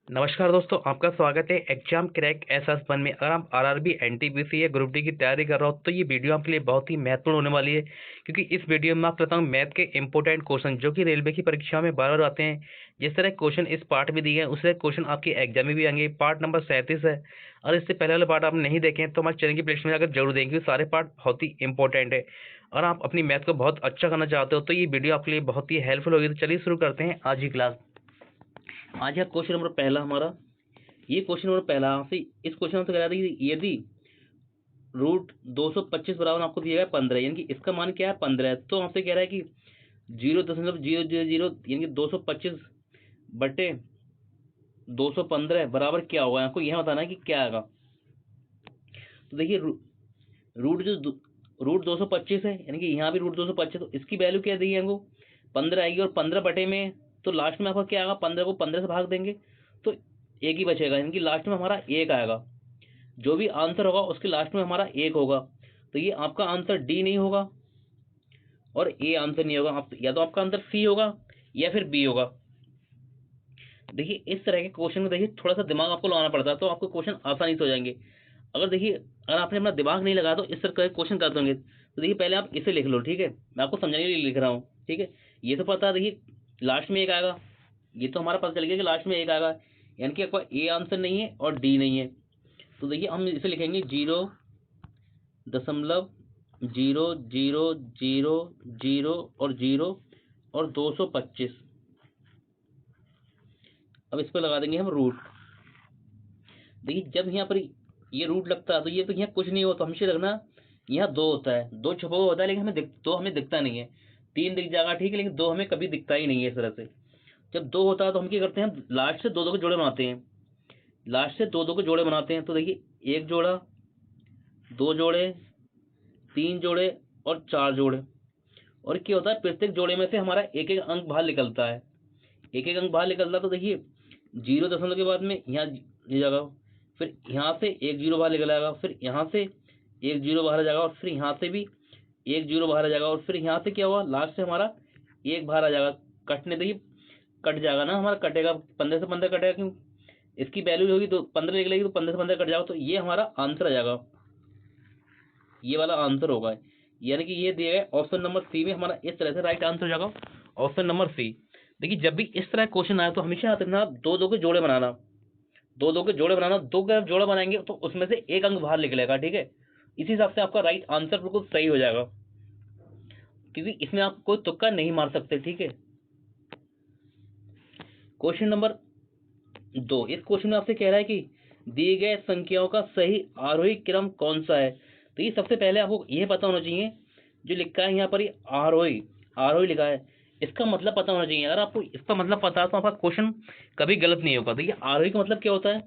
नमस्कार दोस्तों, आपका स्वागत है एग्जाम क्रैक SS1 में। अगर आप आरआरबी एनटीपीसी या ग्रुप डी की तैयारी कर रहे हो तो ये वीडियो आपके लिए बहुत ही महत्वपूर्ण होने वाली है, क्योंकि इस वीडियो में मैं आपको बताऊँ मैथ के इंपॉर्टेंट क्वेश्चन जो कि रेलवे की परीक्षा में बार बार आते हैं। जिस तरह क्वेश्चन इस पार्ट में दिए हैं उस तरह क्वेश्चन आपके एग्जाम में भी आएंगे। पार्ट नंबर 37 है। और इससे पहले वाले पार्ट आपने नहीं देखे हैं तो हमारे चैनल की प्लेलिस्ट में जाकर जरूर देंगे, सारे पार्ट बहुत ही इंपॉर्टेंट है। और आप अपनी मैथ को बहुत अच्छा करना चाहते हो तो ये वीडियो आपके लिए बहुत ही हेल्पफुल होगी। तो चलिए शुरू करते हैं आज की क्लास। आज का क्वेश्चन नंबर पहला हमारा, ये क्वेश्चन नंबर पहला आपसे, इस क्वेश्चन से कह रहा था कि यदि रूट 225 बराबर आपको दिया गया 15, यानी कि इसका मान क्या है 15 है, तो आपसे कह रहा है कि 0.000 यानी कि 225 बटे 215 बराबर क्या होगा। आपको यह बताना है कि क्या आएगा। तो देखिए रूट रूट 225 है, यानी कि यहाँ भी रूट 225, तो इसकी वैल्यू क्या दी है हमको 15 आएगी। और 15 बटे में तो लास्ट में आपका क्या आएगा, 15 को 15 से भाग देंगे तो एक ही बचेगा, यानी कि लास्ट में हमारा एक आएगा। जो भी आंसर होगा उसके लास्ट में हमारा एक होगा। तो ये आपका आंसर डी नहीं होगा और ए आंसर नहीं होगा। आप या तो आपका आंसर सी होगा या फिर बी होगा। देखिए इस तरह के क्वेश्चन में देखिए थोड़ा सा दिमाग आपको लगाना पड़ता है तो आपको क्वेश्चन आसानी से हो जाएंगे। अगर देखिए अगर आपने अपना दिमाग नहीं लगाया तो इस तरह के क्वेश्चन कर दोगे। तो देखिए पहले आप इसे लिख लो, ठीक है, मैं आपको समझाने के लिए लिख रहा हूँ, ठीक है। ये तो पता है, देखिए लास्ट में एक आएगा, ये तो हमारा पता चल गया कि लास्ट में एक आएगा, यानी कि आपका ए आंसर नहीं है और डी नहीं है। तो देखिए हम इसे लिखेंगे 0.00000 और 0 और 225। अब इस पर लगा देंगे हम रूट। देखिए जब यहाँ पर ये रूट लगता है तो ये तो यहाँ कुछ नहीं होता, हमेशा लगना यहाँ दो होता है, दो छुपा हुआ होता है, लेकिन दो हमें दिखता नहीं है। तीन दिख जाएगा, ठीक है, लेकिन दो हमें कभी दिखता ही नहीं है। इस तरह से जब दो होता है तो हम क्या करते हैं, लास्ट से दो दो के जोड़े बनाते हैं, लास्ट से दो दो के जोड़े बनाते हैं। तो देखिए एक जोड़ा, दो जोड़े, तीन जोड़े और चार जोड़े। और क्या होता है, प्रत्येक जोड़े में से हमारा एक एक अंक बाहर निकलता है, एक एक अंक बाहर निकलता है। तो देखिए 0 दशमलव के बाद में यहाँ ये जगह, फिर यहाँ से एक जीरो बाहर निकल आएगा, फिर यहाँ से एक जीरो बाहर आ जाएगा, और फिर यहाँ से भी एक जीरो बाहर आ जाएगा, और फिर यहाँ से क्या हुआ, लास्ट से हमारा एक बाहर आ जाएगा। कटने देखिए कट जाएगा ना, हमारा कटेगा, 15 से 15 कटेगा, क्यों, इसकी वैल्यू होगी तो 15 निकलेगी, तो 15 से 15 कट जाएगा, तो ये हमारा आंसर आ जाएगा, ये वाला आंसर होगा। यानी कि ये दिया गया ऑप्शन नंबर सी में हमारा इस तरह से राइट आंसर हो जाएगा, ऑप्शन नंबर सी। देखिए जब भी इस तरह क्वेश्चन आए तो हमेशा याद रखना दो दो के जोड़े बनाना, दो दो के जोड़े बनाना, दो का जोड़ा बनाएंगे तो उसमें से एक अंक बाहर निकलेगा, ठीक है। इसी हिसाब से आपका राइट आंसर बिल्कुल सही हो जाएगा, क्योंकि इसमें आप कोई तुक्का नहीं मार सकते, ठीक है। क्वेश्चन नंबर 2, इस क्वेश्चन में आपसे कह रहा है कि दिए गए संख्याओं का सही आरोही क्रम कौन सा है। तो ये सबसे पहले आपको यह पता होना चाहिए, जो लिखा है यहाँ पर ये आरोही, आरोही लिखा है, इसका मतलब पता होना चाहिए। अगर आपको इसका मतलब पता है तो आपका क्वेश्चन कभी गलत नहीं होगा। देखिए आरोही का मतलब क्या होता है,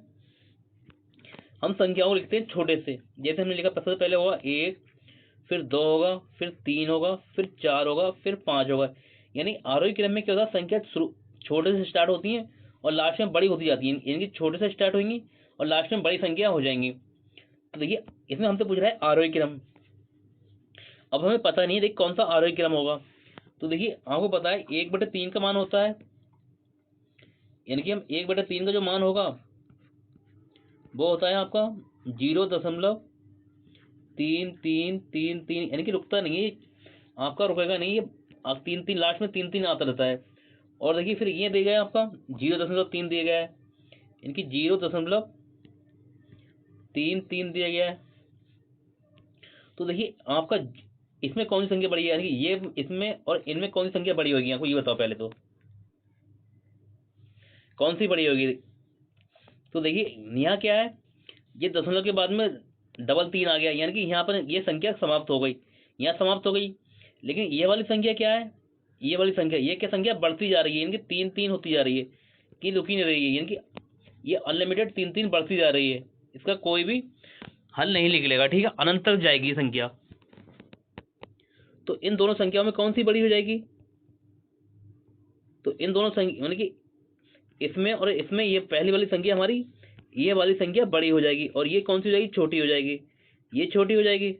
हम संख्याओं को लिखते हैं छोटे से, जैसे हमने लिखा सबसे पहले होगा एक, फिर दो होगा, फिर तीन होगा, फिर चार होगा, फिर पांच होगा। यानी आरोही क्रम में क्या होता है, संख्या छोटे से स्टार्ट होती है और लास्ट में बड़ी होती जाती है, यानी कि छोटे से स्टार्ट होंगी और लास्ट में बड़ी संख्या हो जाएंगी। तो देखिए इसमें हमसे पूछ रहा है आरोही क्रम। अब हमें पता नहीं है देखिए कौन सा आरोही क्रम होगा। तो देखिए आपको पता है 1/3 का मान होता है, यानी कि हम 1/3 का जो मान होगा वो होता है आपका 0.3333, यानी कि रुकता नहीं है, आपका रुकेगा नहीं है, आप तीन तीन लास्ट में तीन तीन आता रहता है। और देखिए फिर ये दिया गया है आपका 0.3 दिया गया है, यानी कि 0.33 दिया गया है। तो देखिए आपका इसमें कौन सी संख्या बड़ी है, यानी कि ये इसमें और इनमें कौन सी संख्या बड़ी होगी, आपको ये बताओ पहले तो कौन सी बड़ी होगी। तो देखिए यहाँ क्या है, ये दशमलव के बाद में डबल तीन आ गया, यानी कि यहाँ पर ये संख्या समाप्त हो गई, यहाँ समाप्त हो गई। लेकिन ये वाली संख्या क्या है, ये वाली संख्या, ये क्या संख्या बढ़ती जा रही है, यानी कि तीन तीन होती जा रही है, कि रुकी नहीं रही है, यानी कि ये अनलिमिटेड तीन तीन बढ़ती जा रही है, इसका कोई भी हल नहीं निकलेगा, ठीक है, अनंत तक जाएगी ये संख्या। तो इन दोनों संख्याओं में कौन सी बड़ी हो जाएगी, तो इन दोनों संख्या यानी कि इसमें और इसमें ये पहली वाली संख्या हमारी, ये वाली संख्या बड़ी हो जाएगी, और ये कौन सी हो जाएगी, छोटी हो जाएगी, ये छोटी हो जाएगी,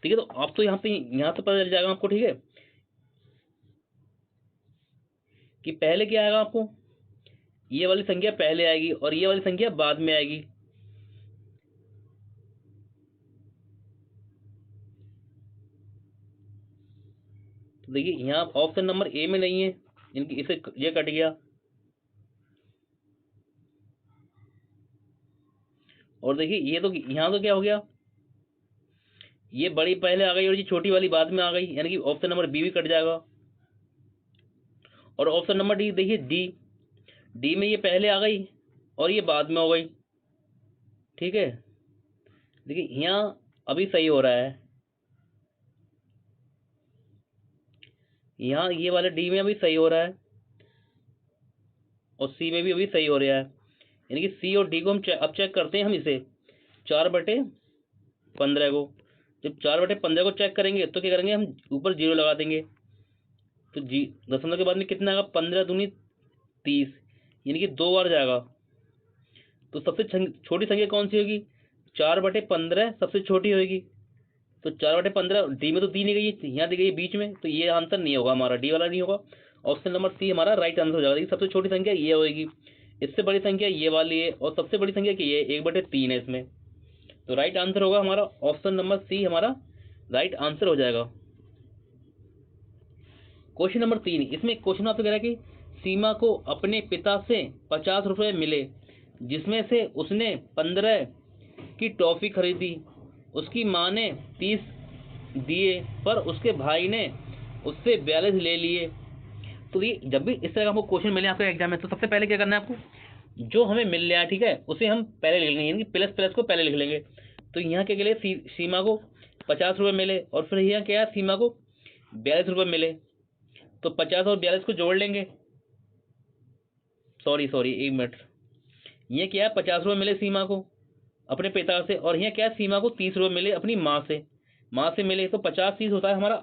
ठीक है। तो आप तो यहाँ से पता चल जाएगा आपको, ठीक है, कि पहले क्या आएगा आपको, ये वाली संख्या पहले आएगी और ये वाली संख्या बाद में आएगी। तो देखिए यहाँ ऑप्शन नंबर ए में नहीं है, इनकी इसे ये कट गया। और देखिए ये तो यहाँ तो क्या हो गया, ये बड़ी पहले आ गई और ये छोटी वाली बाद में आ गई, यानी कि ऑप्शन नंबर बी भी कट जाएगा। और ऑप्शन नंबर डी देखिए, डी डी में ये पहले आ गई और ये बाद में हो गई। ठीक है, देखिए यहाँ अभी सही हो रहा है, यहाँ ये वाला डी में अभी सही हो रहा है और सी में भी अभी सही हो रहा है। यानी कि सी और डी को हम अब चेक करते हैं हम इसे 4/15 को। जब 4/15 को चेक करेंगे तो क्या करेंगे, हम ऊपर 0 लगा देंगे। तो जी दशमलव के बाद में कितना आएगा, 15 दूनी 30, यानी कि 2 बार जाएगा। तो सबसे छोटी संख्या कौन सी होगी, 4/15 सबसे छोटी होगी। तो 4/15 डी में तो दी नहीं गई, यहाँ दी गई बीच में, तो ये आंसर नहीं होगा हमारा, डी वाला नहीं होगा। ऑप्शन नंबर सी हमारा राइट आंसर हो जाएगा। देखिए सबसे छोटी संख्या ये होगी, इससे बड़ी संख्या ये वाली है और सबसे बड़ी संख्या की है 1/3 है इसमें। तो राइट आंसर होगा हमारा ऑप्शन नंबर सी, हमारा राइट आंसर हो जाएगा। क्वेश्चन नंबर 3, इसमें क्वेश्चन आपसे कह रहा है कि सीमा को अपने पिता से 50 रुपए मिले, जिसमें से उसने 15 की टॉफी खरीदी। उसकी माँ ने 30 दिए पर उसके भाई ने उससे 42 ले लिए। तो ये जब भी इस तरह का हमको क्वेश्चन मिले आपके एग्जाम में, तो सबसे पहले क्या करना है आपको, जो हमें मिल रहा है ठीक है उसे हम पहले लिख लेंगे, यानी कि प्लस प्लस को पहले लिख लेंगे। तो यहाँ के लिए सीमा को 50 रुपये मिले और फिर यहाँ क्या है, सीमा को 42 रुपये मिले। तो 50 और 42 को जोड़ लेंगे, सॉरी 1 मिनट, ये क्या है 50 रुपये मिले सीमा को अपने पिता से, और यहाँ क्या है सीमा को 30 रुपये मिले अपनी माँ से मिले। तो 50 30 होता है हमारा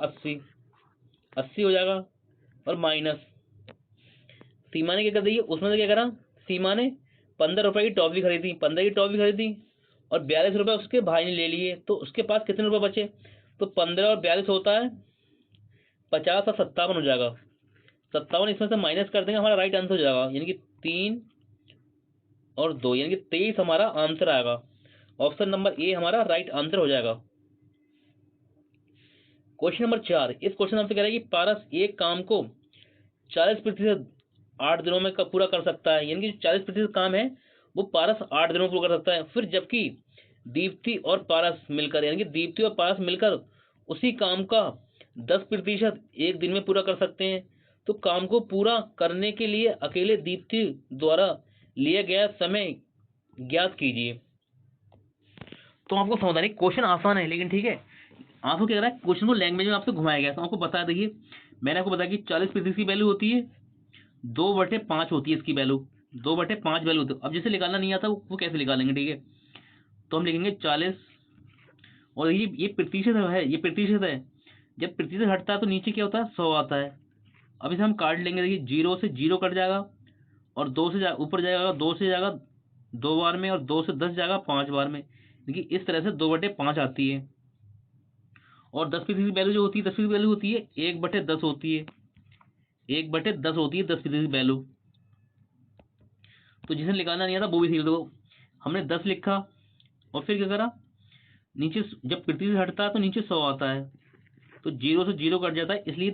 80 हो जाएगा। और माइनस सीमा ने क्या कर दी, उसमें से क्या करा, सीमा ने 15 रुपए की टॉफी खरीदी, 15 की टॉफी खरीदी और 42 रुपए उसके भाई ने ले लिए। तो उसके पास कितने रुपए बचे, तो 15 और 42 होता है 50 और 57 हो जाएगा। 57 इसमें से माइनस कर देंगे, हमारा राइट आंसर हो जाएगा, यानी कि 3 और 2 यानी कि 23 हमारा आंसर आएगा। ऑप्शन नंबर ए हमारा राइट आंसर हो जाएगा। क्वेश्चन नंबर 4, इस क्वेश्चन आपसे कह रहा है कि पारस एक काम को 40% 8 दिनों में पूरा कर सकता है, यानी कि 40% काम है वो पारस 8 दिनों में पूरा कर सकता है। फिर जबकि दीप्ति और पारस मिलकर, यानी कि दीप्ति और पारस मिलकर उसी काम का 10% एक दिन में पूरा कर सकते हैं। तो काम को पूरा करने के लिए अकेले दीप्ति द्वारा लिया गया समय ज्ञात कीजिए। तो आपको समझना नहीं, क्वेश्चन आसान है लेकिन ठीक है, आपको क्या करा है, क्वेश्चन को लैंग्वेज में आपसे घुमाया गया। तो आपको बता देखिए, मैंने आपको बताया कि 40% की वैल्यू होती है 2/5 होती है इसकी वैल्यू, 2/5 वैल्यू होती है। अब जैसे निकालना नहीं आता वो कैसे निकालेंगे, ठीक है, तो हम लिखेंगे 40 और ये प्रतिशत है, ये प्रतिशत है। जब प्रतिशत हटता है तो नीचे क्या होता है, 100 आता है। अब इसे हम काट लेंगे, देखिए 0 से 0 कट जाएगा और 2 से ऊपर जाएगा, 2 से जाएगा 2 बार में और 2 से 10 जाएगा 5 बार में। देखिए इस तरह से 2/5 आती है। और 10% की वैल्यू जो होती है, 10% की वैल्यू होती है 1/10 होती है, 1/10 होती है 10% की वैल्यू। तो जिसे निकालना नहीं आता वो भी सीख दो। हमने 10 लिखा और फिर क्या करा, नीचे जब प्रतिशत हटता है तो नीचे 100 आता है, तो 0 से 0 कट जाता है, इसलिए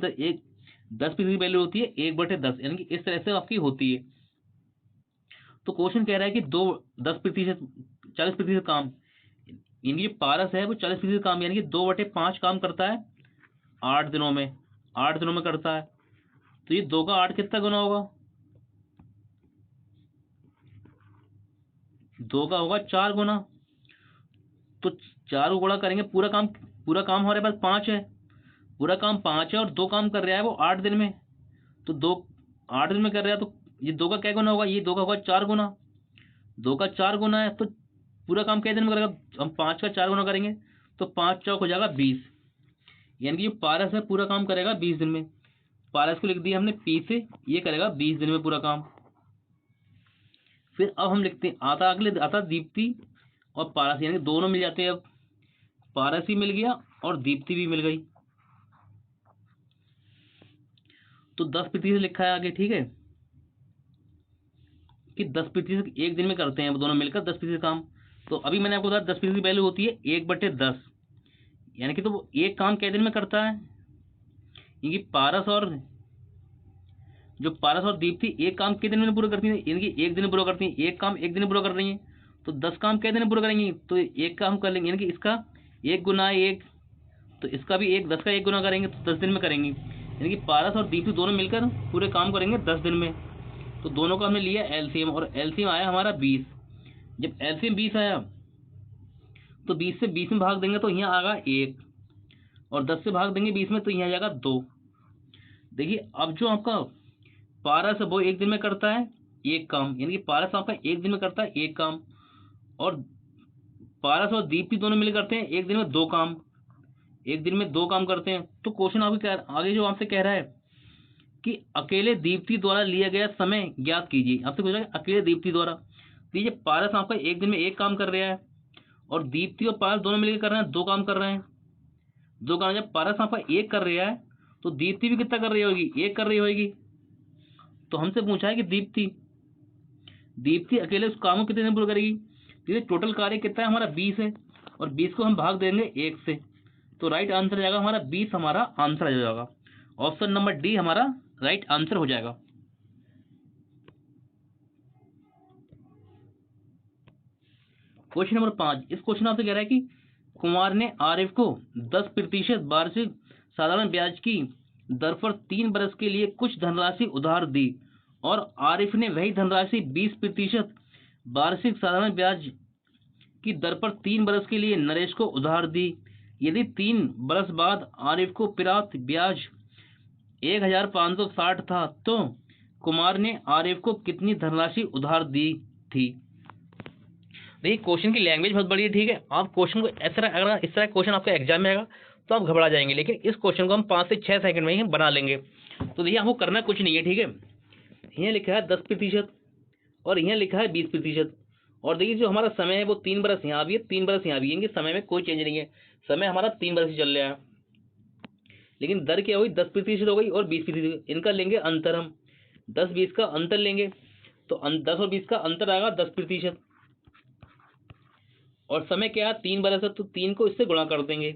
10% की वैल्यू होती है 1/10, यानी कि इस तरह से आपकी होती है। तो क्वेश्चन कह रहा है कि 10% 40% काम, यानी जो पारस है वो 40% काम यानी कि 2/5 काम करता है 8 दिनों में, 8 दिनों में करता है। तो ये 2 का 8 कितना गुना होगा, 2 का होगा 4 गुना। तो 4 को गुणा करेंगे, पूरा काम हमारे पास 5 है, पूरा काम 5 है और 2 काम कर रहा है वो 8 दिन में। तो 2 8 दिन में कर रहा है, तो ये 2 का क्या गुना होगा, ये 2 का होगा 4 गुना, 2 का 4 गुना है। तो पूरा काम कितने दिन में करेगा, हम 5 का 4 गुना करेंगे तो 5 चौक हो जाएगा 20, यानी कि जो पारस है पूरा काम करेगा 20 दिन में। पारस को लिख दिया हमने पी से, ये करेगा 20 दिन में पूरा काम। फिर अब हम लिखते हैं आता दीप्ति और पारस, यानी कि दोनों मिल जाते हैं। अब पारस ही मिल गया और दीप्ति भी मिल गई, तो 10% लिखा है आगे, ठीक है। कि 10% एक दिन में करते हैं वो दोनों मिलकर 10% काम। तो अभी मैंने आपको बताया 10% की वैल्यू होती है 1/10, यानी कि तो वो एक काम कै दिन में करता है, यानी कि पारस और दीप्ति एक काम कितने दिन में पूरा करती है, यानी कि एक दिन में पूरा करती है, एक काम एक दिन में पूरा कर रही है। तो 10 काम कै दिन में पूरा करेंगी, तो एक काम कर लेंगे, यानी कि इसका 1 गुना 1, तो इसका भी 10 का 1 गुना करेंगे तो 10 दिन में करेंगे, यानी कि पारस और दीप्ति दोनों मिलकर पूरे काम करेंगे 10 दिन में। तो दोनों का हमने लिया एलसीएम, और एलसीएम आया हमारा 20। जब एलसीएम 20 आया तो 20 से 20 में भाग देंगे तो यहाँ आएगा 1, और 10 से भाग देंगे 20 में तो यहाँ आ जाएगा 2। देखिए अब जो आपका पारस है वो एक दिन में करता है एक काम, यानी कि पारस आपका एक दिन में करता है एक काम, और पारस और दीप्ति दोनों मिल करते हैं एक दिन में 2 काम, एक दिन में 2 काम करते हैं। तो क्वेश्चन आगे जो आपसे कह रहा है कि अकेले दीप्ति द्वारा लिया गया समय ज्ञात कीजिए। आपसे पूछ रहा है अकेले दीप्ति द्वारा, देखिए पारस आपका एक दिन में एक काम कर रहा है, और दीप्ति और पारस दोनों मिलकर कर रहे हैं 2 काम कर रहे हैं, 2 काम। जब पारस आपका एक कर रहा है तो दीप्ति भी कितना कर रही होगी, एक कर रही होगी। तो हमसे पूछा है कि दीप्ति अकेले उस काम को कितने दिन पूरा करेगी, तो ये टोटल कार्य कितना है हमारा 20 है, और 20 को हम भाग देंगे 1 से, तो राइट आंसर आ जाएगा हमारा 20, हमारा आंसर आ जाएगा। ऑप्शन नंबर डी हमारा राइट आंसर हो जाएगा। क्वेश्चन नंबर 5, इस क्वेश्चन आपसे कह रहा है कि कुमार ने आरिफ को 10% वार्षिक साधारण ब्याज की दर पर 3 बरस के लिए कुछ धनराशि उधार दी, और आरिफ ने वही धनराशि 20% वार्षिक साधारण ब्याज की दर पर 3 बरस के लिए नरेश को उधार दी। यदि 3 बरस बाद आरिफ को प्राप्त ब्याज 1560 था, तो कुमार ने आरिफ को कितनी धनराशि उधार दी थी। देखिए क्वेश्चन की लैंग्वेज बहुत बड़ी है, ठीक है। आप क्वेश्चन को अगर इस तरह क्वेश्चन आपके एग्जाम में आएगा तो आप घबरा जाएंगे, लेकिन इस क्वेश्चन को हम 5 से 6 सेकंड में ही बना लेंगे। तो देखिए आपको करना कुछ नहीं है, ठीक है। यहाँ लिखा है 10% और यहाँ लिखा है 20%, और देखिए जो हमारा समय है वो 3 बरस यहाँ भी है, 3 बरस यहाँ भी है, समय में कोई चेंज नहीं है, समय हमारा 3 बरस ही चल रहा है। लेकिन दर क्या हुई, 10% हो गई और 20%, इनका लेंगे अंतर हम, 10-20 का अंतर लेंगे, तो 10 और 20 का अंतर आएगा 10%, और समय क्या है 3 बरस है, तो 3 को इससे गुणा कर देंगे,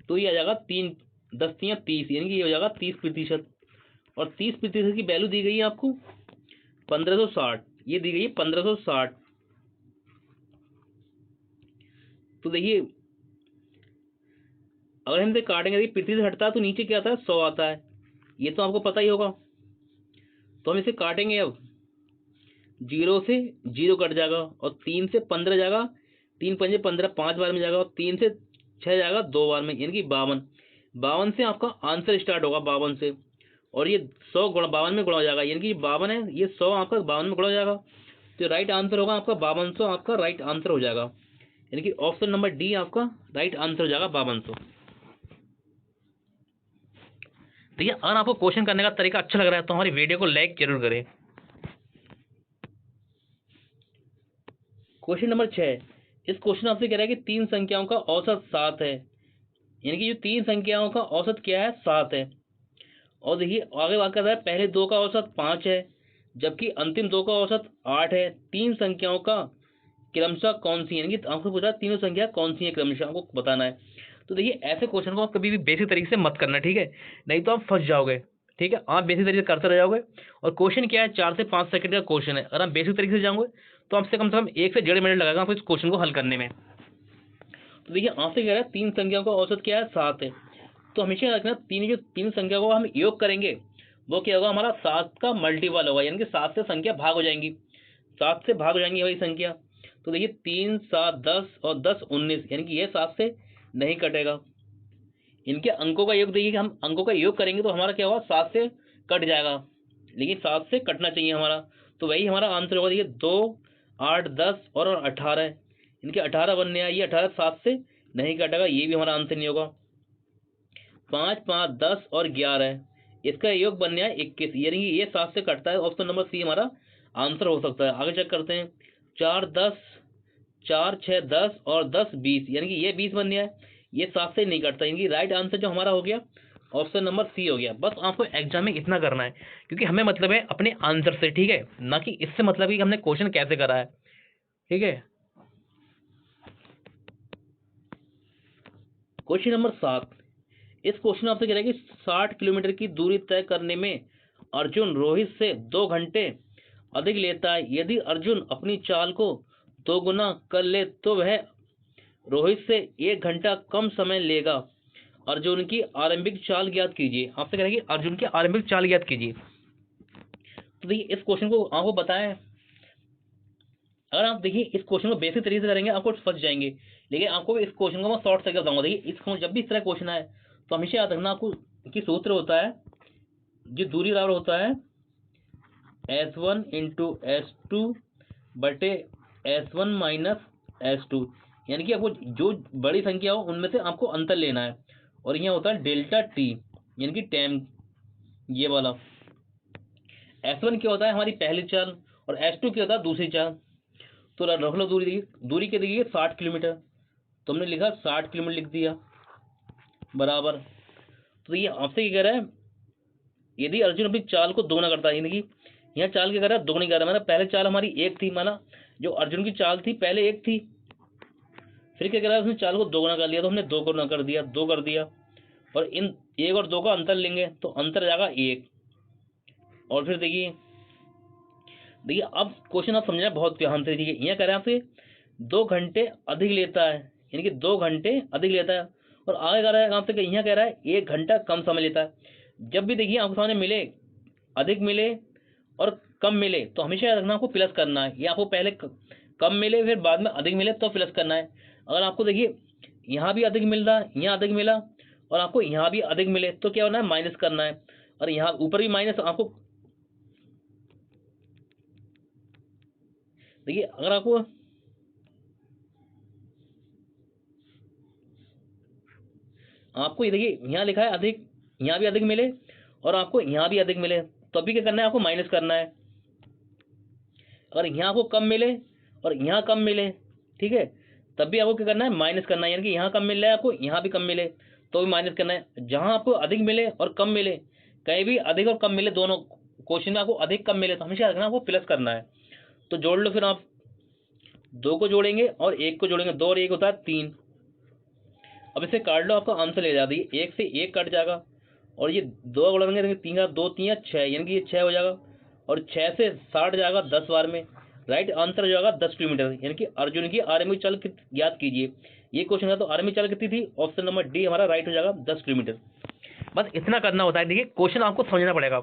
तो ये आ जाएगा 3 10 3 30, यानी कि ये हो जाएगा 30%, और 30% की वैल्यू दी गई है आपको 1560, ये दी गई है 1560। तो देखिए अगर हम इसे काटेंगे, देखिए प्रतिशत हटता है तो नीचे क्या आता है 100 आता है, ये तो आपको पता ही होगा। तो हम इसे काटेंगे, अब 0 से 0 कट जाएगा, और 3 से 15 जाएगा, 3 पंजे 15 5 बार में जाएगा, और 3 से 6 जाएगा 2 बार में, यानी कि 52 से आपका आंसर स्टार्ट होगा 52 से, और ये 100 गुणा 52 में गुणा हो जाएगा, यानी कि 52 है, ये 100 आपका 52 में गुणा हो जाएगा, तो राइट आंसर होगा आपका 5200, आपका राइट आंसर हो जाएगा, यानी कि ऑप्शन नंबर डी आपका राइट आंसर हो जाएगा 5200। देखिए अगर आपको क्वेश्चन करने का तरीका अच्छा लग रहा है तो हमारी वीडियो को लाइक जरूर करें। क्वेश्चन नंबर 6, इस क्वेश्चन आपसे कह रहा है कि 3 संख्याओं का औसत 7 है, यानी कि जो 3 संख्याओं का औसत क्या है 7 है, और देखिए आगे बात कर रहा है पहले 2 का औसत 5 है, जबकि अंतिम 2 का औसत 8 है। 3 संख्याओं का क्रमशः कौन सी, यानी कि आपको पूछा तीनों संख्या कौन सी है क्रमशः आपको बताना है। तो देखिए ऐसे क्वेश्चन को आप कभी भी बेसिक तरीके से मत करना, ठीक है, नहीं तो आप फंस जाओगे, ठीक है। आप बेसिक तरीके से करते रह जाओगे, और क्वेश्चन क्या है 4 से 5 सेकंड का क्वेश्चन है, अगर आप बेसिक तरीके से जाओगे तो आपसे कम से कम 1 से 1.5 मिनट लगेगा आपको इस क्वेश्चन को हल करने में। तो देखिए आपसे कह रहा है 3 संख्याओं का औसत क्या है 7 है, तो हमेशा रखना तीन संख्या को हम योग करेंगे वो क्या होगा हमारा 7 का मल्टीपल होगा, यानी कि 7 से संख्या भाग हो जाएंगी, 7 से भाग हो जाएंगी वही संख्या। तो देखिए 3 7 10 और 10 19, यानी कि ये 7 से नहीं कटेगा। इनके अंकों का योग देखिए कि हम अंकों का योग करेंगे तो हमारा क्या होगा 7 से कट जाएगा, लेकिन 7 से कटना चाहिए हमारा, तो वही हमारा आंसर होगा। देखिए 2 8 10 और 18, इनके 18 बनने आए, ये 18 7 से नहीं कटेगा, ये भी हमारा आंसर नहीं होगा। 5 5 10 और 11, इसका योग बनने आए 21, यानी कि ये 7 से कटता है, ऑप्शन नंबर सी हमारा आंसर हो सकता है। आगे चेक करते हैं 4 10 4 6 10 और 10 20, यानी कि ये 20 बनने आए, ये 7 से नहीं कटता, यानी कि राइट आंसर जो हमारा हो गया ऑप्शन नंबर सी हो गया। बस आपको एग्जाम में इतना करना है, क्योंकि हमें मतलब है अपने आंसर से, ठीक है, ना कि इससे मतलब है कि हमने क्वेश्चन कैसे करा है, ठीक है। क्वेश्चन नंबर 7, इस क्वेश्चन में आपसे कह रहा है कि 60 किलोमीटर की दूरी तय करने में अर्जुन रोहित से 2 घंटे अधिक लेता है। यदि अर्जुन अपनी चाल को 2 गुना कर ले तो वह रोहित से 1 घंटा कम समय लेगा। अर्जुन की आरंभिक चाल ज्ञात कीजिए। आपसे कह रहा है कि अर्जुन की आरंभिक चाल ज्ञात कीजिए। तो देखिए इस क्वेश्चन को आपको बताएं, अगर आप देखिए इस क्वेश्चन को बेसिक तरीके से करेंगे आपको फंस जाएंगे, लेकिन आपको इस क्वेश्चन को मैं शॉर्ट तरीके बताऊंगा। देखिए इसको जब भी इस तरह क्वेश्चन आए तो हमेशा याद रखना आपको कि सूत्र होता है, जो दूरी बराबर होता है S1 इंटू S2 बटे S1 माइनस S2, यानी कि आपको जो बड़ी संख्या हो उनमें से आपको अंतर लेना है। और यहाँ होता है डेल्टा टी, यानी कि टाइम, ये वाला। S1 क्या होता है हमारी पहली चाल, और S2 क्या होता है दूसरी चाल। तो रख लो दूरी, दूरी क्या देखिए 60 किलोमीटर, तो हमने लिखा 60 किलोमीटर लिख दिया बराबर। तो ये आपसे क्या कह रहा है, यदि अर्जुन अपनी चाल को दोगुना करता है, यानी कि यहाँ चाल क्या कर रहा है दोगुनी कर रहा है। माना पहले चाल हमारी 1 थी, माना जो अर्जुन की चाल थी पहले 1 थी, फिर क्या कर रहा है उसने चाल को दोगुना कर लिया, तो हमने 2 गुना कर दिया, 2 कर दिया, और इन 1 और 2 का अंतर लेंगे तो अंतर जाएगा 1। और फिर देखिए अब क्वेश्चन आप समझना बहुत ध्यान से। ठीक है, यहाँ कह रहे हैं आपसे 2 घंटे अधिक लेता है, यानी कि 2 घंटे अधिक लेता है, और आगे कह रहा है आपसे यहाँ कह रहा है 1 घंटा कम समय लेता है। जब भी देखिए आपके सामने मिले, अधिक मिले और कम मिले, तो हमेशा याद रखना आपको प्लस करना है। या आपको पहले कम मिले फिर बाद में अधिक मिले तो प्लस करना है। अगर आपको देखिए यहाँ भी अधिक मिल रहा, यहाँ अधिक मिला, और आपको यहाँ भी अधिक मिले तो क्या होना है माइनस करना है, और यहाँ ऊपर भी माइनस। आपको देखिए अगर आपको ये देखिए यहाँ लिखा है अधिक, यहाँ भी अधिक मिले और आपको यहाँ भी अधिक मिले, तो अभी क्या करना है आपको माइनस करना है। अगर यहाँ आपको कम मिले और यहाँ कम मिले, ठीक है, तब भी आपको क्या करना है माइनस करना है। यानी कि यहाँ कम मिल रहा है आपको, यहाँ भी कम मिले तो भी माइनस करना है। जहाँ आपको अधिक मिले और कम मिले, कहीं भी अधिक और कम मिले, दोनों क्वेश्चन में आपको अधिक कम मिले तो हमेशा रखना आपको प्लस करना है। तो जोड़ लो, फिर आप 2 को जोड़ेंगे और 1 को जोड़ेंगे, 2 और 1 होता है 3। अब इसे काट लो, आपका आंसर ले जाती है, 1 से 1 कट जाएगा, और ये 2 उड़ेंगे, 3 का 2 3 6, यानी कि ये 6 हो जाएगा, और 6 से 60 जाएगा 10 बार में। राइट आंसर हो जाएगा 10 किलोमीटर, यानी कि अर्जुन की आरंभिक चाल याद कीजिए। ये क्वेश्चन है तो आरंभिक चाल कितनी थी, ऑप्शन नंबर डी हमारा राइट हो जाएगा 10 किलोमीटर। बस इतना करना होता है। देखिए क्वेश्चन आपको समझना पड़ेगा,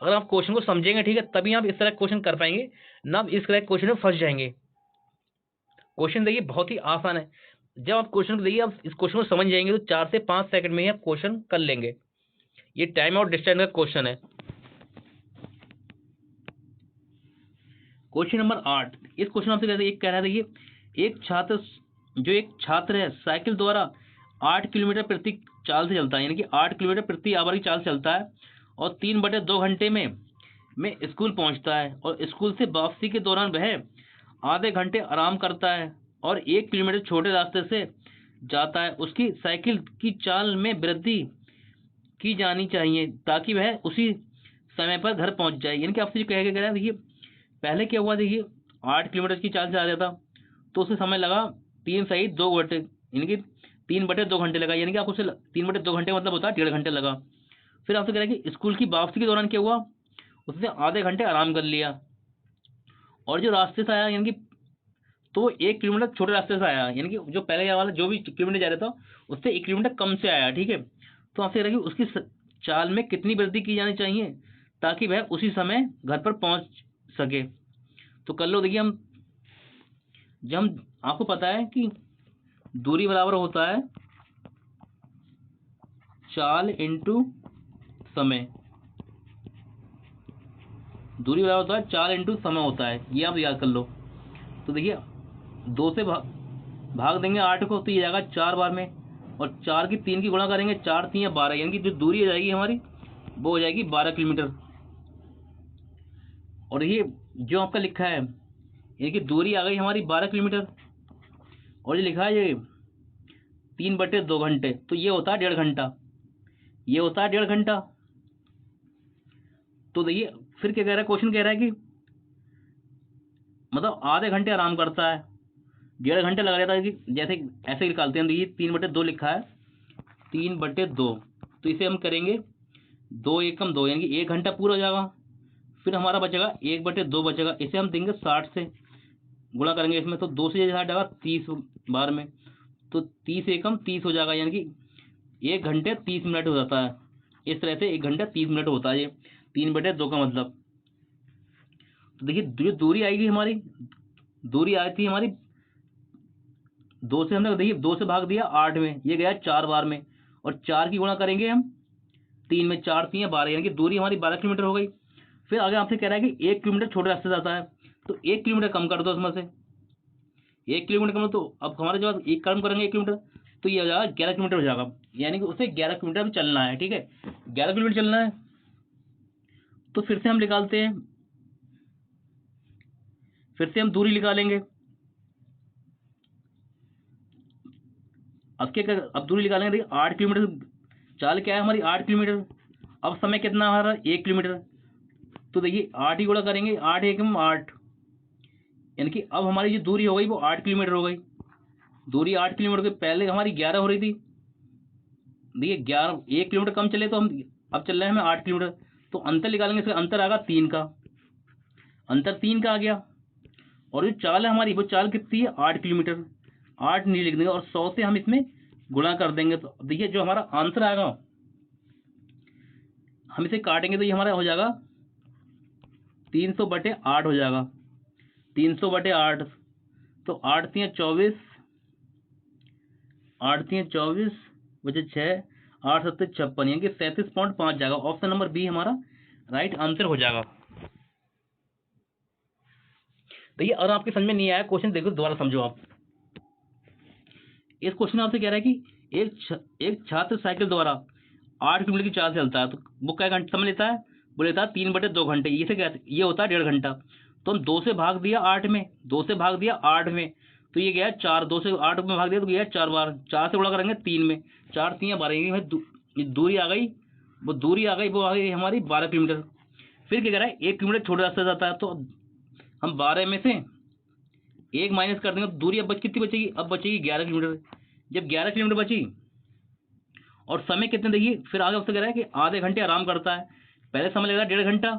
अगर आप क्वेश्चन को समझेंगे, ठीक है, तभी आप इस तरह क्वेश्चन कर पाएंगे, ना आप इस तरह क्वेश्चन में फंस जाएंगे। क्वेश्चन देखिए बहुत ही आसान है, जब आप क्वेश्चन को देखिए, आप इस क्वेश्चन को समझ जाएंगे तो 4 से 5 सेकंड में ही आप क्वेश्चन कर लेंगे। ये टाइम और डिस्टेंस का क्वेश्चन है। क्वेश्चन नंबर 8, इस क्वेश्चन आपसे कह रहा है देखिए एक छात्र है साइकिल द्वारा 8 किलोमीटर प्रति चाल से चलता है, यानी कि 8 किलोमीटर प्रति आवर की चाल से चलता है, और 3/2 घंटे में स्कूल पहुंचता है, और स्कूल से वापसी के दौरान वह आधे घंटे आराम करता है और 1 किलोमीटर छोटे रास्ते से जाता है। उसकी साइकिल की चाल में वृद्धि की जानी चाहिए ताकि वह उसी समय पर घर पहुंच जाए। यानी कि आपसे जो कह रहा है, देखिए पहले क्या हुआ, देखिए 8 किलोमीटर की चाल से आ जाता तो उसे समय लगा 3 सही 2 घंटे, यानी कि 3/2 घंटे लगा, यानी कि आपको 3/2 घंटे मतलब होता है 1.5 घंटे लगा। फिर आपसे कह रहा है कि स्कूल की वापसी के दौरान क्या हुआ, उसने आधे घंटे आराम कर लिया, और जो रास्ते से आया, यानी कि तो 1 किलोमीटर छोटे रास्ते से आया, यानी कि जो पहले वाला जो भी किलोमीटर जा रहा था उससे 1 किलोमीटर कम से आया, ठीक है। तो आपसे कह रहा है कि उसकी चाल में कितनी वृद्धि की जानी चाहिए ताकि वह उसी समय घर पर पहुंच सके। तो कर लो, देखिए आपको पता है कि दूरी बराबर होता है चाल इंटू समय, दूरी बराबर होता है चाल इंटू समय होता है, ये आप याद कर लो। तो देखिए 2 से भाग देंगे 8 को तो ये जाएगा 4 बार में, और 4 की 3 की गुणा करेंगे, 4 3 12, यानी कि जो दूरी हो जाएगी हमारी वो हो जाएगी 12 किलोमीटर। और ये जो आपका लिखा है, यानी कि दूरी आ गई हमारी 12 किलोमीटर, और ये लिखा है ये 3/2 घंटे, तो ये होता है 1.5 घंटा। ये होता है 1.5 घंटा। तो देखिए फिर क्या कह रहा है, क्वेश्चन कह रहा है कि मतलब आधे घंटे आराम करता है, 1.5 घंटे लगा रहता है, कि जैसे ऐसे निकालते हैं। देखिए 3/2 लिखा है, 3/2, तो इसे हम करेंगे 2 एकम 2, यानी कि 1 घंटा पूरा हो जाएगा। फिर हमारा बचेगा 1/2 बचेगा, इसे हम देंगे 60 से, गुणा करेंगे इसमें, तो 2 से 60 जाएगा 30 बार में, तो 30 एकम 30 हो जाएगा, यानी कि 1 घंटे 30 मिनट हो जाता है। इस तरह से 1 घंटा 30 मिनट होता है ये 3/2 का मतलब। तो देखिए जो दूरी आएगी हमारी, दूरी आई थी हमारी 2 से, हमने देखिए 2 से भाग दिया 8 में, ये गया 4 बार में, और 4 की गुणा करेंगे हम 3 में, 4 3 12, यानी कि दूरी हमारी 12 किलोमीटर हो गई। फिर आगे आपसे कह रहा है कि 1 किलोमीटर छोटे रास्ते से जाता है, तो 1 किलोमीटर कम कर दो उसमें से, 1 किलोमीटर कम, तो अब हमारे जो एक कम करेंगे 1 किलोमीटर, तो ये हो जाएगा 11 किलोमीटर हो जाएगा, यानी कि उसे 11 किलोमीटर भी चलना है। ठीक है, 11 किलोमीटर चलना है। तो फिर से हम निकालते हैं, फिर से हम दूरी निकालेंगे। अब दूरी निकालेंगे, देखिए 8 किलोमीटर चाल क्या है हमारी, 8 किलोमीटर। अब समय कितना हमारा, 1 किलोमीटर। तो देखिए 8 ही गुणा करेंगे, 8 एकम 8, यानी कि अब हमारी जो दूरी हो गई वो 8 किलोमीटर हो गई। दूरी 8 किलोमीटर के, पहले हमारी 11 हो रही थी। देखिए 11, 1 किलोमीटर कम चले तो हम, अब चल रहे हैं हमें 8 किलोमीटर, तो अंतर निकालेंगे, इसका अंतर आएगा 3 का, अंतर 3 का आ गया। और जो चाल है हमारी, वो चाल कितनी है, 8 किलोमीटर। 8 नहीं लिख देंगे, और 100 से हम इसमें गुणा कर देंगे, तो देखिए जो हमारा आंसर आएगा, हम इसे काटेंगे तो ये हमारा हो जाएगा 300/8 हो जाएगा, 300/8। तो 8 3 24, 8 3 24 बचे 6, 8 7 56, यानी कि 37.5 जाएगा। ऑप्शन नंबर बी हमारा राइट आंसर हो जाएगा। देखिए अगर आपके समझ में नहीं आया क्वेश्चन, देखो दोबारा समझो आप। इस क्वेश्चन में आपसे कह रहा है कि एक छात्र साइकिल द्वारा 8 किलोमीटर की चाल से चलता है, तो वो क्या घंटे समय लेता है, वो लेता है 3/2 घंटे, ये होता है 1.5 घंटा। तो हम 2 से भाग दिया 8 में, 2 से भाग दिया 8 में, तो ये गया 4, 2 से 8 में भाग दिया तो गया 4 बार, 4 से गुणा करेंगे 3 में, 4 3 12, ये दूरी आ गई, वो आ गई हमारी 12 किलोमीटर। फिर क्या कह रहा है, 1 किलोमीटर छोटे रास्ते से जाता है, तो हम 12 में से 1 माइनस कर देंगे, तो दूरी अब कितनी बचेगी, अब बचेगी 11 किलोमीटर। जब 11 किलोमीटर बची, और समय कितने, देखिए फिर आगे उससे कह रहा है कि आधे घंटे आराम करता है। पहले समय लग रहा है 1.5 घंटा,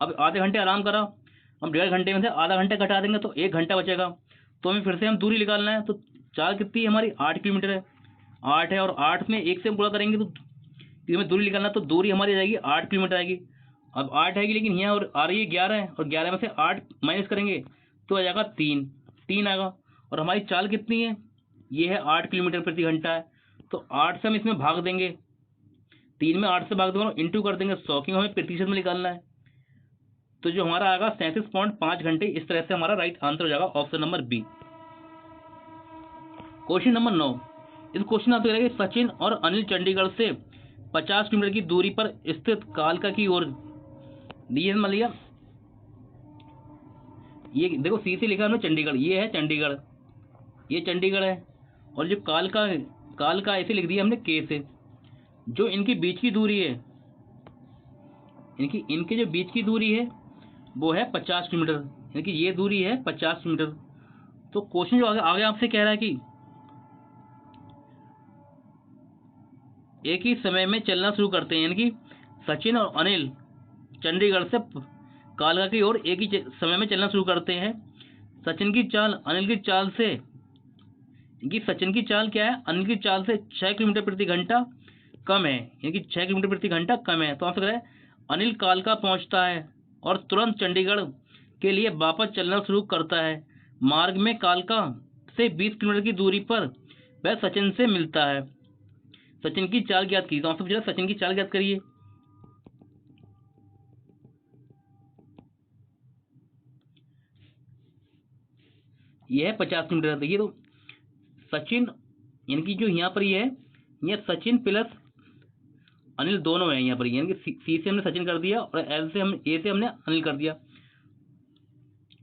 अब आधे घंटे आराम करा, हम 1.5 घंटे में से आधा घंटा घटा देंगे तो 1 घंटा बचेगा। तो हमें फिर से हम दूरी निकालना है, तो चाल कितनी है हमारी, 8 किलोमीटर है, 8 है, और 8 में 1 से गुणा करेंगे, तो हमें दूरी निकालना है, तो दूरी हमारी आ जाएगी 8 किलोमीटर आएगी। अब 8 आएगी, लेकिन यहाँ और आ रही है 11 है, और 11 में से 8 माइनस करेंगे तो आ जाएगा 3 आएगा। और हमारी चाल कितनी है, ये है 8 किलोमीटर प्रति घंटा है, तो 8 से हम इसमें भाग देंगे, 3 में 8 से भाग देंगे, इंटू कर देंगे 100, क्योंकि हमें प्रतिशत में निकालना है। तो जो हमारा आएगा 37.5 घंटे। इस तरह से हमारा राइट आंसर हो जाएगा option number B. Question number 9, इस क्वेश्चन में आपको कह रहा है कि सचिन और अनिल चंडीगढ़ से 50 किलोमीटर की दूरी पर स्थित कालका की ओर, ये मान लिया, ये देखो सी से लिखा हमने चंडीगढ़, ये है चंडीगढ़, ये चंडीगढ़ है, और जो कालका ऐसे लिख दिया हमने के से। जो इनके बीच की दूरी है, इनके जो बीच की दूरी है वो है 50 किलोमीटर, यानी कि ये दूरी है 50 किलोमीटर। तो क्वेश्चन जो आगे आपसे कह रहा है कि एक ही समय में चलना शुरू करते हैं, यानी कि सचिन और अनिल चंडीगढ़ से कालका की ओर एक ही समय में चलना शुरू करते हैं। सचिन की चाल अनिल की चाल से, कि सचिन की चाल क्या है, अनिल की चाल से 6 किलोमीटर प्रति घंटा कम है, यानी कि 6 किलोमीटर प्रति घंटा कम है। तो आपसे कह रहा है अनिल कालका पहुंचता है और तुरंत चंडीगढ़ के लिए वापस चलना शुरू करता है। मार्ग में कालका से 20 किलोमीटर की दूरी पर वह सचिन से मिलता है। सचिन की चाल ज्ञात की, तो आपसे पूछा सचिन की चाल ज्ञात करिए। यह है 50 किलोमीटर। देखिए तो सचिन, यानी कि जो यहाँ पर ये है, यह सचिन प्लस अनिल दोनों है यहाँ पर, यानी कि सी से हमने सचिन कर दिया और एल से हम ए से हमने अनिल कर दिया,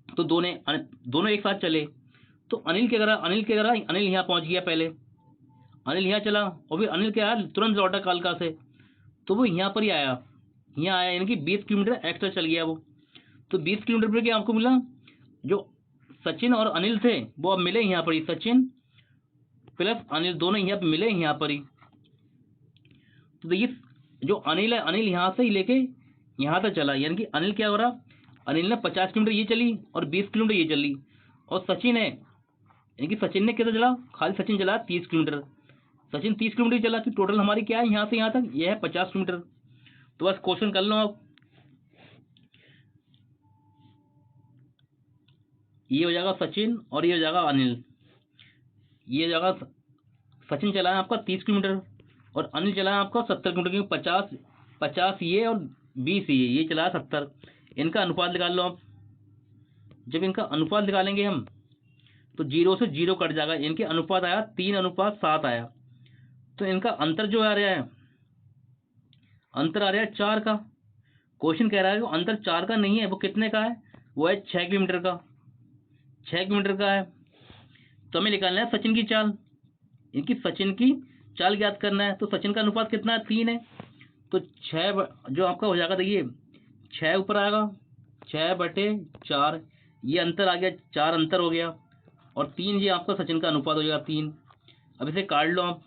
तो दोनों एक साथ चले। तो अनिल यहाँ पहुंच गया, पहले अनिल यहाँ चला, और फिर अनिल क्या है तुरंत लौटा कालका से, तो वो यहाँ पर ही आया, यहाँ आया, यानी कि 20 किलोमीटर एक्स्ट्रा चल गया वो। तो 20 किलोमीटर पर क्या आपको मिला, जो सचिन और अनिल थे वो अब मिले यहाँ पर ही, सचिन प्लस अनिल दोनों यहाँ पे मिले यहाँ पर ही। तो देखिए जो अनिल है, अनिल यहाँ से ही लेके यहाँ तक चला, यानी कि अनिल क्या हो रहा, अनिल ने 50 किलोमीटर ये चली और 20 किलोमीटर ये चली, और सचिन है, यानी कि सचिन ने कितना चला, खाली सचिन चला 30 किलोमीटर, सचिन 30 किलोमीटर चला, कि टोटल हमारी क्या है यहाँ से यहाँ तक, ये है 50 किलोमीटर। तो बस क्वेश्चन कर लो आप, ये हो जाएगा सचिन और ये हो जाएगा अनिल, ये हो जाएगा सचिन चला है आपका 30 किलोमीटर और अनिल चला है आपका 70 किलोमीटर, क्योंकि 50 ये और 20 ये चला है 70। इनका अनुपात निकाल लो आप। जब इनका अनुपात निकालेंगे हम तो 0 से 0 कट जाएगा, इनके अनुपात आया 3:7 आया। तो इनका अंतर जो आ रहा है, अंतर आ रहा है 4 का। क्वेश्चन कह रहा है कि अंतर 4 का नहीं है, वो कितने का है, वो है 6 किलोमीटर का, 6 किलोमीटर का है। तो हमें निकालना है सचिन की चाल, इनकी सचिन की चाल ज्ञात करना है। तो सचिन का अनुपात कितना है, 3 है। तो 6 जो आपका हो जाएगा, देखिए 6 ऊपर आएगा, 6/4, ये अंतर आ गया, 4 अंतर हो गया, और 3 ये आपका सचिन का अनुपात हो जाएगा 3। अब इसे काट लो आप,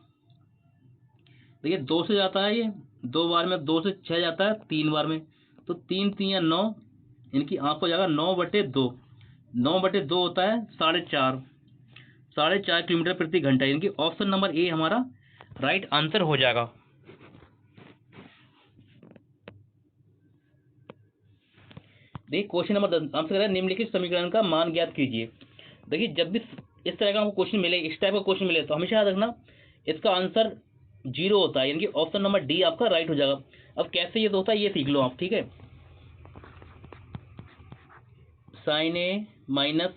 देखिए 2 से जाता है ये 2 बार में, 2 से 6 जाता है 3 बार में, तो 3 3 या 9, इनकी आपको जाएगा 9/2, 9/2 होता है 4.5 किलोमीटर प्रति घंटा, इनकी ऑप्शन नंबर ए हमारा राइट आंसर हो जाएगा। देखिए क्वेश्चन नंबर 10 आपसे कह रहा है निम्नलिखित समीकरण का मान ज्ञात कीजिए। देखिए जब भी इस तरह का आपको क्वेश्चन मिले, इस टाइप का क्वेश्चन मिले, तो हमेशा याद रखना इसका आंसर 0 होता है, यानी कि ऑप्शन नंबर डी आपका राइट हो जाएगा। अब कैसे ये तो होता है ये सीख लो आप, ठीक है। साइन ए माइनस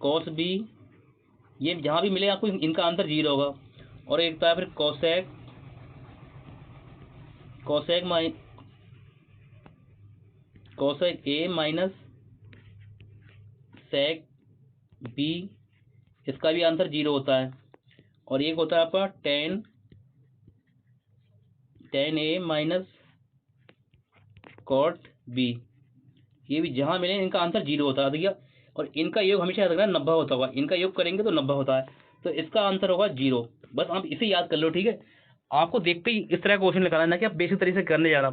कॉस बी, ये जहां भी मिले आपको इनका आंसर 0 होगा। और एक था फिर cosec, cosec A minus sec B, इसका भी आंसर 0 होता है। और एक होता है आपका टेन ए माइनस कॉट बी, ये भी जहां मिले इनका आंसर 0 होता है, देखिए। और इनका योग हमेशा याद रखना 90 होता होगा, इनका योग करेंगे तो 90 होता है, तो इसका आंसर होगा 0। बस आप इसे याद कर लो, ठीक है। आपको देखते ही इस तरह का क्वेश्चन निकालना ना कि आप बेसिक तरीके से करने जा रहा,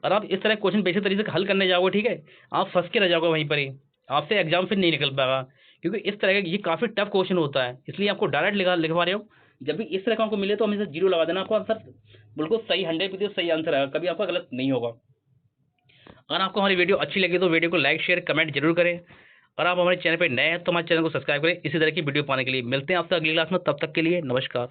और आप इस तरह क्वेश्चन बेसिक तरीके से हल करने जाओगे, ठीक है, आप फंस के रह जाओगे वहीं पर ही, आपसे एग्जाम फिर नहीं निकल पाएगा, क्योंकि इस तरह का ये काफी टफ क्वेश्चन होता है, इसलिए आपको डायरेक्ट लिखवा रहे हो। जब भी इस तरह का आपको मिले तो हमेशा 0 लगा देना, आपको आंसर बिल्कुल सही 100% सही आंसर आएगा, कभी आपका गलत नहीं होगा। अगर आपको हमारी वीडियो अच्छी लगी तो वीडियो को लाइक शेयर कमेंट जरूर करें। अगर आप हमारे चैनल पर नए हैं तो हमारे चैनल को सब्सक्राइब करें इसी तरह की वीडियो पाने के लिए। मिलते हैं आपसे अगली क्लास में, तब तक के लिए नमस्कार।